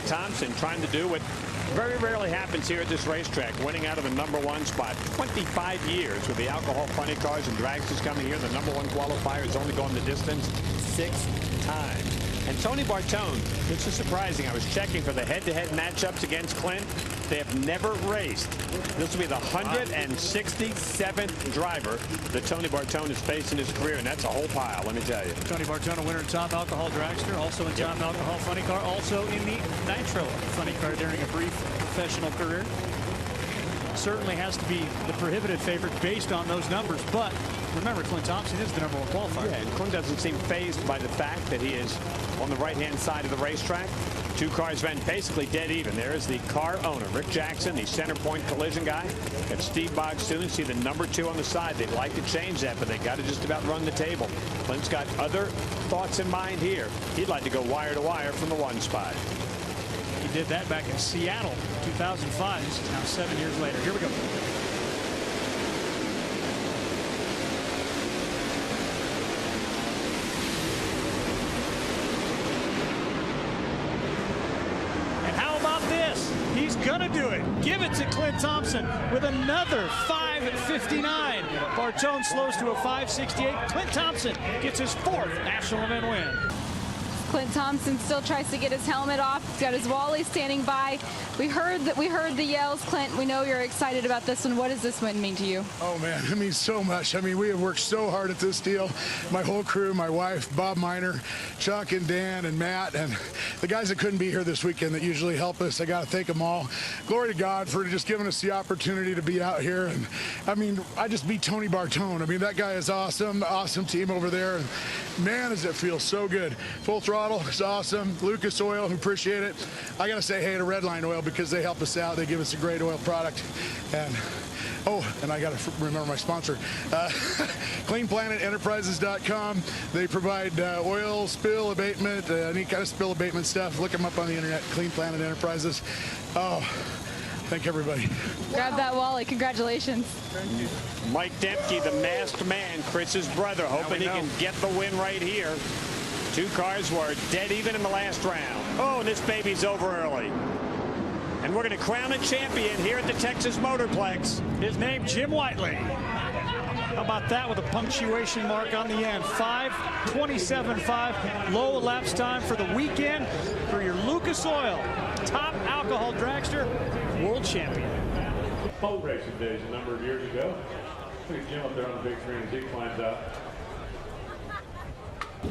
Thompson trying to do what very rarely happens here at this racetrack, winning out of the #1 spot. 25 years with the alcohol funny cars and dragsters coming here. The #1 qualifier has only gone the distance 6 times. And Tony Bartone, this is surprising. I was checking for the head-to-head matchups against Clint. They have never raced. This will be the 167th driver that Tony Bartone has faced in his career, and that's a whole pile, let me tell you. Tony Bartone, a winner in Top Alcohol Dragster, also in Top Alcohol Funny Car, also in the Nitro Funny Car during a brief professional career. Certainly has to be the prohibitive favorite based on those numbers, but remember, Clint Thompson is the #1 qualifier. Yeah, and Clint doesn't seem fazed by the fact that he is on the right-hand side of the racetrack. Two cars ran basically dead even. There is the car owner, Rick Jackson, the center point collision guy. And Steve Boggs soon see the #2 on the side. They'd like to change that, but they got to just about run the table. Clint's got other thoughts in mind here. He'd like to go wire to wire from the 1 spot. He did that back in Seattle, 2005. This is now 7 years later. Here we go. He's gonna do it. Give it to Clint Thompson with another 5:59. Bartone slows to a 5:68. Clint Thompson gets his 4th national event win. Clint Thompson still tries to get his helmet off. He's got his Wally standing by. We heard the yells. Clint, we know you're excited about this one. What does this win mean to you? Oh man, it means so much. I mean, we have worked so hard at this deal. My whole crew, my wife, Bob Miner, Chuck and Dan and Matt, and the guys that couldn't be here this weekend that usually help us. I got to thank them all. Glory to God for just giving us the opportunity to be out here. And I mean, I just beat Tony Bartone. I mean, that guy is awesome. Awesome team over there. And man, does it feel so good. Full throttle. It's awesome. Lucas Oil, appreciate it. I got to say hey to Redline Oil because they help us out. They give us a great oil product. And oh, and I got to remember my sponsor, CleanPlanetEnterprises.com. They provide oil spill abatement, any kind of spill abatement stuff. Look them up on the internet, Clean Planet Enterprises. Oh, thank everybody. Grab that Wally. Congratulations. Mike Dempke, the masked man, Chris's brother, hoping he can get the win right here. Two cars were dead even in the last round. Oh, and this baby's over early. And we're going to crown a champion here at the Texas Motorplex. His name, Jim Whiteley. How about that with a punctuation mark on the end? 5:27.5, low elapsed time for the weekend for your Lucas Oil Top Alcohol Dragster World Champion. Boat racing days a number of years ago. Look at Jim up there on the big screen as he climbs out.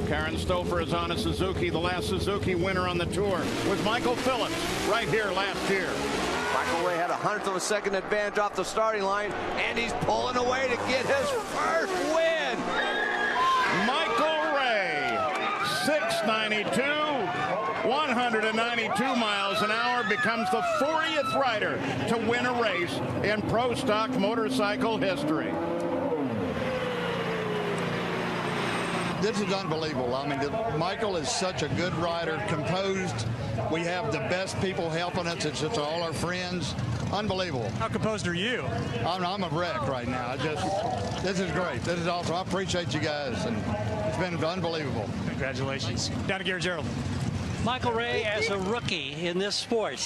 Karen Stouffer is on a Suzuki, the last Suzuki winner on the tour, with Michael Phillips right here last year. Michael Ray had 1/100 of a second advantage off the starting line, and he's pulling away to get his first win. Michael Ray, 692, 192 miles an hour, becomes the 40th rider to win a race in pro stock motorcycle history. This is unbelievable. I mean, Michael is such a good rider, composed. We have the best people helping us. It's just all our friends. Unbelievable. How composed are you? I'm a wreck right now. This is great. This is awesome. I appreciate you guys, and it's been unbelievable. Congratulations. Down to Gary Gerald. Michael Ray, as a rookie in this sport,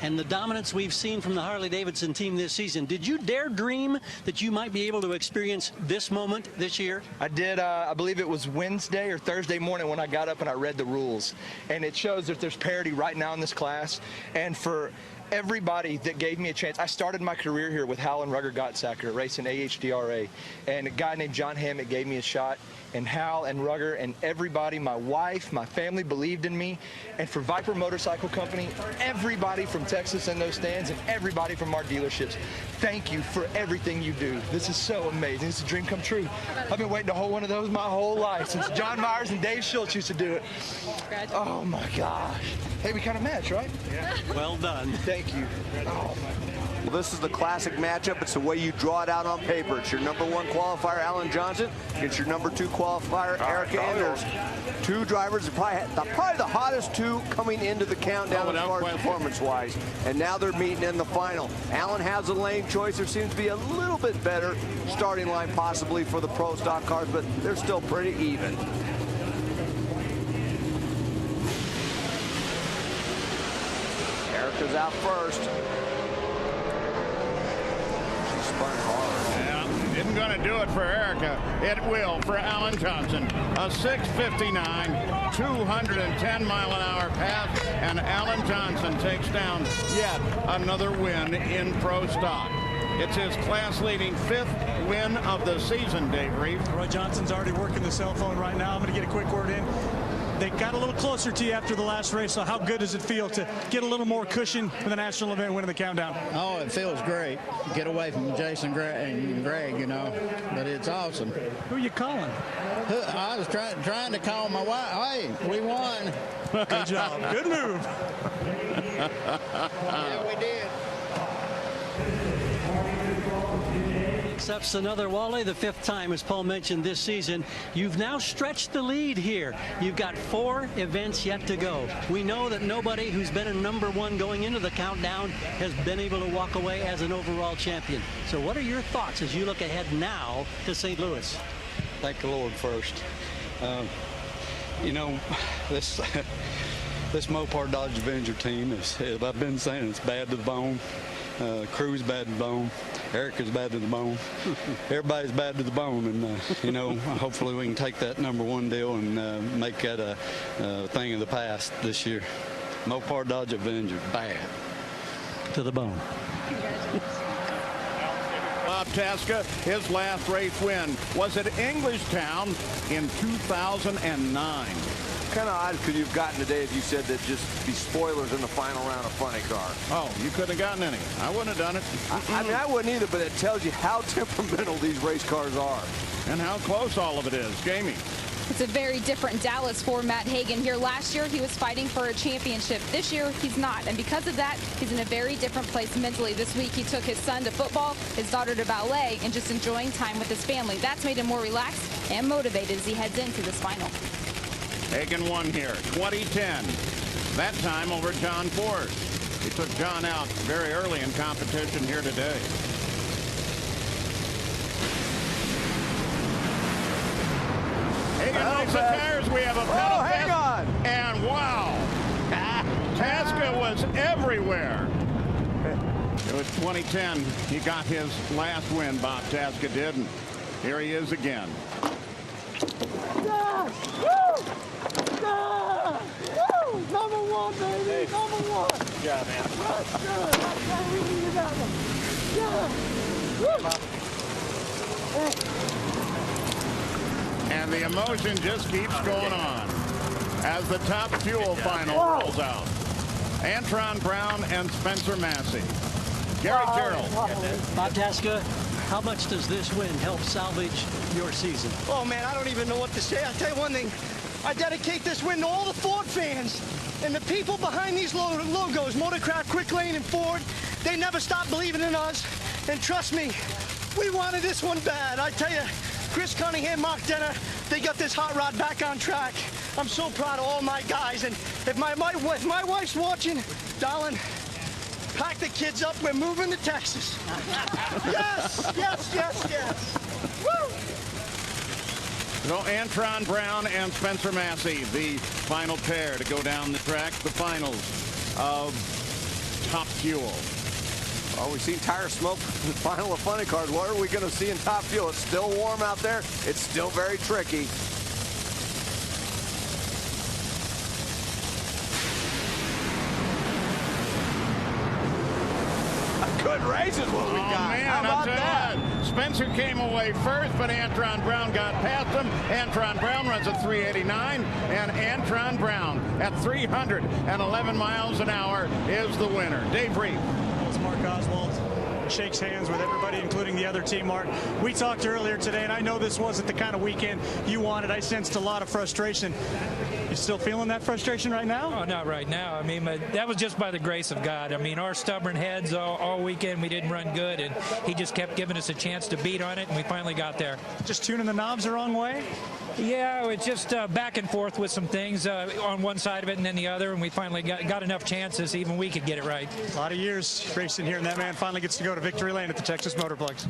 and the dominance we've seen from the Harley-Davidson team this season, did you dare dream that you might be able to experience this moment this year? I did. I believe it was Wednesday or Thursday morning when I got up and I read the rules. And it shows that there's parity right now in this class. And for everybody that gave me a chance, I started my career here with Hal and Rugger Gottsacker racing AHDRA. And a guy named John Hammett gave me a shot. And Hal and Rugger and everybody, my wife, my family believed in me. And for Viper Motorcycle Company, everybody from Texas in those stands and everybody from our dealerships, thank you for everything you do. This is so amazing. It's a dream come true. I've been waiting to hold one of those my whole life since John Myers and Dave Schultz used to do it. Oh my gosh. Hey, we kind of match, right? Yeah. Well done. Thank you. Oh my. Well, this is the classic matchup. It's the way you draw it out on paper. It's your #1 qualifier, Alan Johnson, against your #2 qualifier, Eric Anders. Two drivers, probably the hottest two coming into the countdown as far as performance-wise. And now they're meeting in the final. Alan has a lane choice. There seems to be a little bit better starting line possibly for the pro stock cars, but they're still pretty even. Erica's out first. She spun hard. Yeah, isn't going to do it for Erica. It will for Alan Johnson. A 6:59, 210-mile-an-hour pass, and Alan Johnson takes down yet another win in pro stock. It's his class-leading 5th win of the season, Dave Reeve. Roy Johnson's already working the cell phone right now. I'm going to get a quick word in. They got a little closer to you after the last race, so how good does it feel to get a little more cushion for the national event, winning the countdown? Oh, it feels great. Get away from Jason and Greg, you know, but it's awesome. Who are you calling? I was trying to call my wife. Hey, we won. Good job. Good move. Yeah, we did. Accepts another Wally, the 5th time, as Paul mentioned, this season. You've now stretched the lead here. You've got 4 events yet to go. We know that nobody who's been a #1 going into the countdown has been able to walk away as an overall champion. So what are your thoughts as you look ahead now to St. Louis? Thank the Lord first. You know, this Mopar Dodge Avenger team is, as I've been saying, it's bad to the bone. Crew's bad to the bone. Erica's bad to the bone. Everybody's bad to the bone, and you know, hopefully we can take that #1 deal and make that a thing of the past this year. Mopar Dodge Avenger, bad to the bone. Bob Tasca, his last race win was at Englishtown in 2009. Kind of odd could you've gotten today if you said that just be spoilers in the final round of Funny Car. Oh, you couldn't have gotten any. I wouldn't have done it. I mean, I wouldn't either, but it tells you how temperamental these race cars are. And how close all of it is. Jamie. It's a very different Dallas for Matt Hagan. Here last year, he was fighting for a championship. This year, he's not. And because of that, he's in a very different place mentally. This week, he took his son to football, his daughter to ballet, and just enjoying time with his family. That's made him more relaxed and motivated as he heads into this final. Hagan won here, 2010. That time over John Ford. He took John out very early in competition here today. Hagan likes the tires. We have a pedal hang on. And wow, Tasca was everywhere. It was 2010. He got his last win, Bob Tasca did. And here he is again. Yeah. Woo! Yeah. Woo! #1, baby. #1. Yeah, man. That's good. That's right. We needed that one. Yeah. Woo! And the emotion just keeps going on as the Top Fuel final rolls out. Antron Brown and Spencer Massey. Gary Carroll. Bob Tasca, how much does this win help salvage your season? Oh, man, I don't even know what to say. I'll tell you one thing. I dedicate this win to all the Ford fans and the people behind these logos, Motorcraft, Quick Lane, and Ford. They never stopped believing in us. And trust me, we wanted this one bad. I tell you, Chris Cunningham, Mark Denner, they got this hot rod back on track. I'm so proud of all my guys. And if my wife's watching, darling, pack the kids up. We're moving to Texas. Yes, yes, yes, yes. Woo! So Antron Brown and Spencer Massey, the final pair to go down the track, the finals of Top Fuel. Well, we've seen tire smoke in the final of Funny Cars. What are we going to see in Top Fuel? It's still warm out there. It's still very tricky. Good race is what we got. Man, how about that? Spencer came away first, but Antron Brown got past him. Antron Brown runs a 389, and Antron Brown at 311 miles an hour is the winner. Dave Reeve. It's Mark Oswald. Shakes hands with everybody, including the other team. Mark, we talked earlier today, and I know this wasn't the kind of weekend you wanted. I sensed a lot of frustration. You still feeling that frustration right now? Oh, not right now. I mean, that was just by the grace of God. I mean, our stubborn heads all weekend, we didn't run good, and he just kept giving us a chance to beat on it, and we finally got there. Just tuning the knobs the wrong way? Yeah, it's just back and forth with some things on one side of it and then the other, and we finally got enough chances even we could get it right. A lot of years racing here, and that man finally gets to go to victory lane at the Texas Motorplex.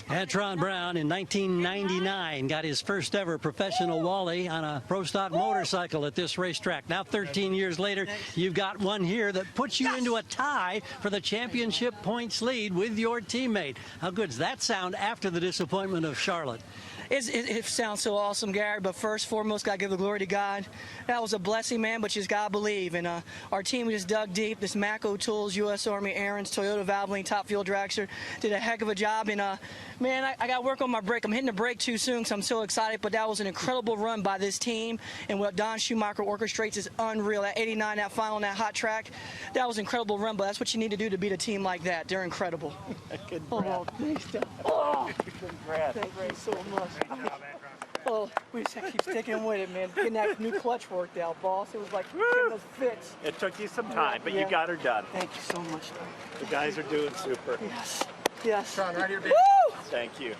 Antron Brown in 1999 got his first ever professional Wally on a Pro Stock motorcycle at this racetrack. Now 13 years later, you've got one here that puts you into a tie for the championship points lead with your teammate. How good does that sound after the disappointment of Charlotte? It sounds so awesome, Gary, but first, foremost, got to give the glory to God. That was a blessing, man, but you just got to believe. And our team just dug deep. This Mako Tools, U.S. Army Aaron's, Toyota Valvoline, Top Fuel Dragster did a heck of a job. And, man, I got to work on my brake. I'm hitting the brake too soon because I'm so excited, but that was an incredible run by this team. And what Don Schumacher orchestrates is unreal. That 89, that final, that hot track, that was an incredible run, but that's what you need to do to beat a team like that. They're incredible. Good oh, thanks, Don. Oh, thank you so much. Oh, we just keep sticking with it, man. Getting that new clutch worked out, boss. It was like getting those fits. It took you some time, but you got her done. Thank you so much. The guys are doing super. Yes. Yes. Sean, right here, baby. Woo! Thank you.